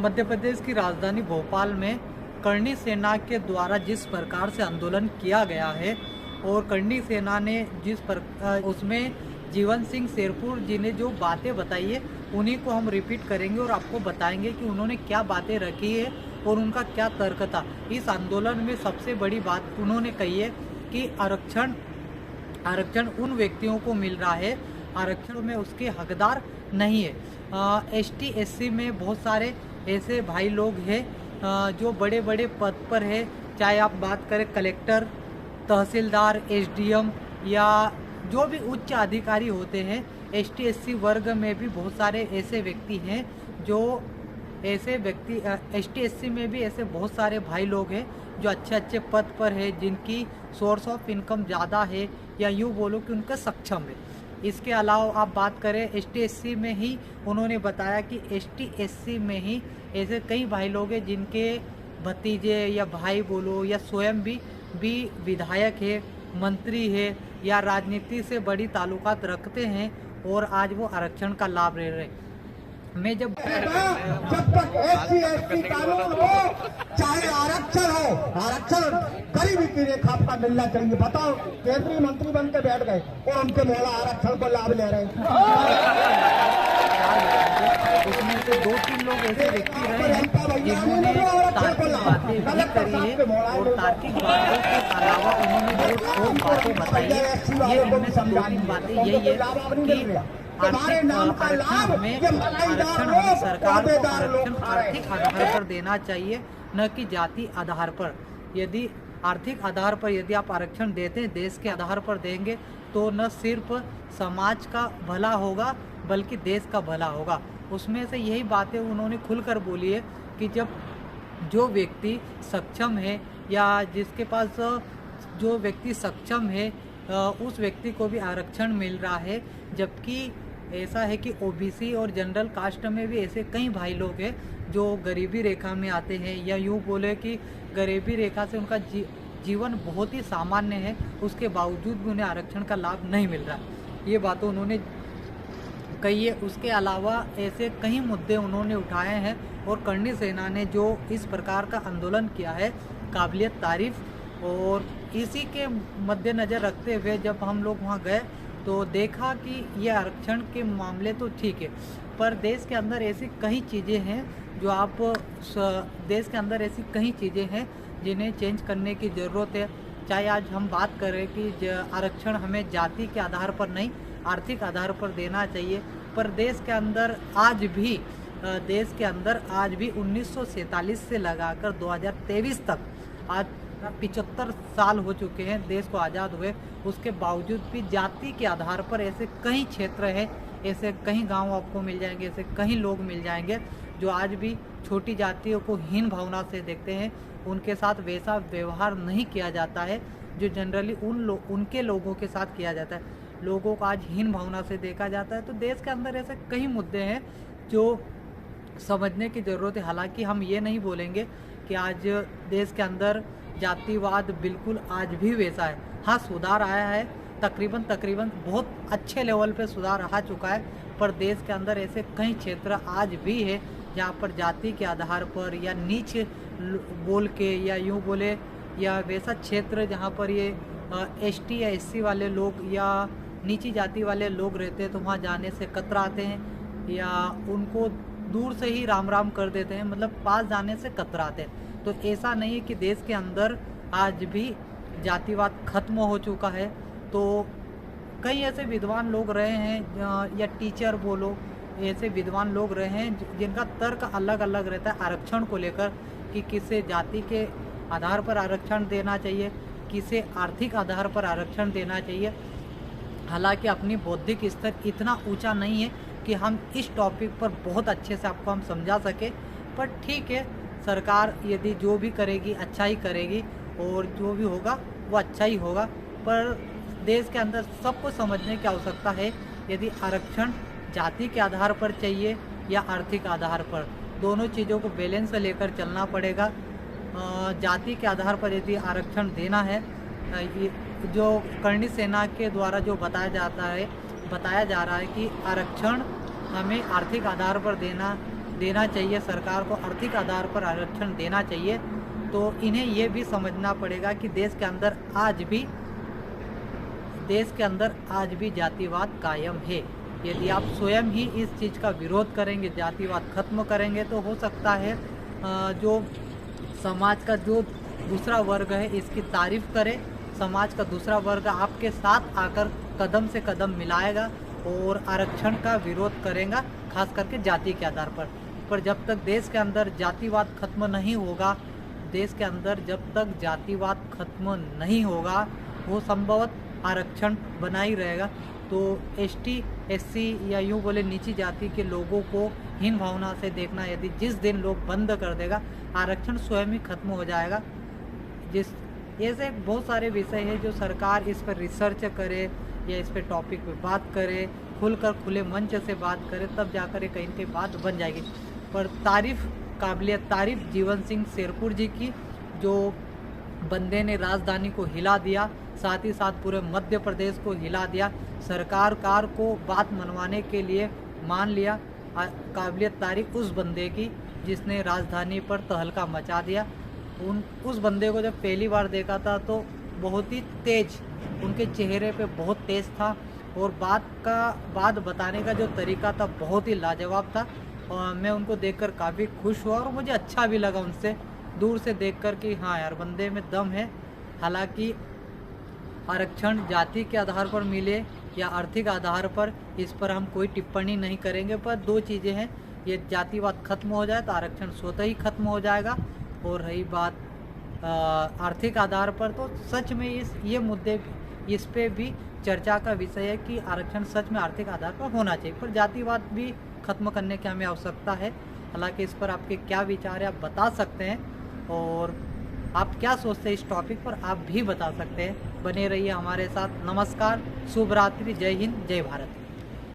मध्य प्रदेश की राजधानी भोपाल में करणी सेना के द्वारा जिस प्रकार से आंदोलन किया गया है और करणी सेना ने उसमें जीवन सिंह शेरपुर जी ने जो बातें बताई है उन्हीं को हम रिपीट करेंगे और आपको बताएंगे कि उन्होंने क्या बातें रखी है और उनका क्या तर्क था। इस आंदोलन में सबसे बड़ी बात उन्होंने कही है कि आरक्षण उन व्यक्तियों को मिल रहा है, आरक्षण में उसके हकदार नहीं है। एसटी एससी में बहुत सारे ऐसे भाई लोग हैं जो बड़े बड़े पद पर है, चाहे आप बात करें कलेक्टर, तहसीलदार, एसडीएम या जो भी उच्च अधिकारी होते हैं। एसटी एससी वर्ग में भी बहुत सारे ऐसे व्यक्ति हैं एसटी एससी में भी ऐसे बहुत सारे भाई लोग हैं जो अच्छे अच्छे पद पर है, जिनकी सोर्स ऑफ इनकम ज़्यादा है या यूँ बोलो कि उनका सक्षम है। इसके अलावा आप बात करें एसटी एससी में ही उन्होंने बताया कि एसटी एससी में ही ऐसे कई भाई लोग हैं जिनके भतीजे या भाई बोलो या स्वयं भी विधायक है, मंत्री है या राजनीति से बड़ी ताल्लुकात रखते हैं और आज वो आरक्षण का लाभ ले रहे हैं। मैं जब तक एससी एसटी कानून हो, चाहे आरक्षण हो, आरक्षण गरीबी की रेखा पर मिलना चाहिए। बताओ, केंद्रीय मंत्री बन के बैठ गए और उनके मोहल्ला आरक्षण को लाभ ले रहे हैं। उसमें से 2-3 लोग ऐसे व्यक्ति रहे हैं जिन्होंने तार्किक बातें भी करी है और तार्किक बातों के अलावा उन्होंने जो ठोस बातें बताई है, ये इनमें से 2-3 बातें यही है कि आरक्षण सरकार को आरक्षण आर्थिक आधार पर देना चाहिए, न कि जाति आधार पर। यदि आर्थिक आधार पर यदि आप आरक्षण देते हैं, देश के आधार पर देंगे तो न सिर्फ समाज का भला होगा बल्कि देश का भला होगा। उसमें से यही बातें उन्होंने खुलकर बोली है कि जब जो व्यक्ति सक्षम है या जिसके पास जो व्यक्ति सक्षम है उस व्यक्ति को भी आरक्षण मिल रहा है, जबकि ऐसा है कि ओबीसी और जनरल कास्ट में भी ऐसे कई भाई लोग हैं जो गरीबी रेखा में आते हैं या यूँ बोले कि गरीबी रेखा से उनका जीवन बहुत ही सामान्य है, उसके बावजूद भी उन्हें आरक्षण का लाभ नहीं मिल रहा। ये बातें उन्होंने कही है। उसके अलावा ऐसे कई मुद्दे उन्होंने उठाए हैं और करणी सेना ने जो इस प्रकार का आंदोलन किया है, काबिलियत तारीफ। और इसी के मद्देनज़र रखते हुए जब हम लोग वहाँ गए तो देखा कि ये आरक्षण के मामले तो ठीक है, पर देश के अंदर ऐसी कई चीज़ें हैं जिन्हें चेंज करने की ज़रूरत है। चाहे आज हम बात करें कि आरक्षण हमें जाति के आधार पर नहीं, आर्थिक आधार पर देना चाहिए, पर देश के अंदर आज भी 1947 से लगाकर 2023 तक आज 75 साल हो चुके हैं देश को आज़ाद हुए, उसके बावजूद भी जाति के आधार पर ऐसे कई क्षेत्र हैं, ऐसे कई गांव आपको मिल जाएंगे, ऐसे कई लोग मिल जाएंगे जो आज भी छोटी जातियों को हीन भावना से देखते हैं। उनके साथ वैसा व्यवहार नहीं किया जाता है जो जनरली उनके लोगों के साथ किया जाता है। लोगों को आज हीन भावना से देखा जाता है। तो देश के अंदर ऐसे कई मुद्दे हैं जो समझने की ज़रूरत है। हालांकि हम ये नहीं बोलेंगे कि आज देश के अंदर जातिवाद बिल्कुल आज भी वैसा है। हाँ, सुधार आया है, तकरीबन बहुत अच्छे लेवल पे सुधार आ चुका है, पर देश के अंदर ऐसे कई क्षेत्र आज भी है जहाँ पर जाति के आधार पर या नीच बोल के या यूँ बोले या वैसा क्षेत्र जहाँ पर ये एसटी या एससी वाले लोग या नीची जाति वाले लोग रहते हैं तो वहाँ जाने से कतराते हैं या उनको दूर से ही राम राम कर देते हैं, मतलब पास जाने से कतराते हैं। तो ऐसा नहीं है कि देश के अंदर आज भी जातिवाद खत्म हो चुका है। तो कई ऐसे विद्वान लोग रहे हैं या टीचर बोलो, ऐसे विद्वान लोग रहे हैं जिनका तर्क अलग अलग रहता है आरक्षण को लेकर कि किसे जाति के आधार पर आरक्षण देना चाहिए, किसे आर्थिक आधार पर आरक्षण देना चाहिए। हालांकि अपनी बौद्धिक स्तर इतना ऊंचा नहीं है कि हम इस टॉपिक पर बहुत अच्छे से आपको हम समझा सके, पर ठीक है, सरकार यदि जो भी करेगी अच्छा ही करेगी और जो भी होगा वो अच्छा ही होगा। पर देश के अंदर सबको समझने की आवश्यकता है, यदि आरक्षण जाति के आधार पर चाहिए या आर्थिक आधार पर, दोनों चीज़ों को बैलेंस से लेकर चलना पड़ेगा। जाति के आधार पर यदि आरक्षण देना है, जो करणी सेना के द्वारा जो बताया जा रहा है कि आरक्षण हमें आर्थिक आधार पर देना देना चाहिए, सरकार को आर्थिक आधार पर आरक्षण देना चाहिए, तो इन्हें ये भी समझना पड़ेगा कि देश के अंदर आज भी जातिवाद कायम है। यदि आप स्वयं ही इस चीज़ का विरोध करेंगे, जातिवाद खत्म करेंगे, तो हो सकता है जो समाज का जो दूसरा वर्ग है इसकी तारीफ करे, समाज का दूसरा वर्ग आपके साथ आकर कदम से कदम मिलाएगा और आरक्षण का विरोध करेगा, खास करके जाति के आधार पर जब तक देश के अंदर जातिवाद खत्म नहीं होगा, वो संभवतः आरक्षण बना ही रहेगा। तो ST SC या यूँ बोले नीची जाति के लोगों को हीन भावना से देखना, यदि जिस दिन लोग बंद कर देगा, आरक्षण स्वयं ही खत्म हो जाएगा। ऐसे बहुत सारे विषय हैं जो सरकार इस पर रिसर्च करे या इस पर टॉपिक पे बात करे, खुले मंच से बात करे, तब जाकर ये कहीं की बात बन जाएगी। पर काबिलियत तारीफ जीवन सिंह शेरपुर जी की, जो बंदे ने राजधानी को हिला दिया, साथ ही साथ पूरे मध्य प्रदेश को हिला दिया, सरकार को बात मनवाने के लिए मान लिया। काबिलियत तारीफ उस बंदे की जिसने राजधानी पर तहलका मचा दिया। उस बंदे को जब पहली बार देखा था तो बहुत ही तेज, उनके चेहरे पे बहुत तेज था और बात बताने का जो तरीका था बहुत ही लाजवाब था। और मैं उनको देखकर काफ़ी खुश हुआ और मुझे अच्छा भी लगा उनसे दूर से देखकर कि हाँ यार, बंदे में दम है। हालांकि आरक्षण जाति के आधार पर मिले या आर्थिक आधार पर, इस पर हम कोई टिप्पणी नहीं करेंगे, पर दो चीज़ें हैं, ये जातिवाद खत्म हो जाए तो आरक्षण स्वतः ही खत्म हो जाएगा। और रही बात आर्थिक आधार पर, तो सच में ये मुद्दे इस पे भी चर्चा का विषय है कि आरक्षण सच में आर्थिक आधार पर होना चाहिए, पर जातिवाद भी खत्म करने की हमें आवश्यकता है। हालांकि इस पर आपके क्या विचार है आप बता सकते हैं, और आप क्या सोचते हैं इस टॉपिक पर आप भी बता सकते हैं। बने रहिए हमारे साथ। नमस्कार, शुभ रात्रि, जय हिंद, जय भारत।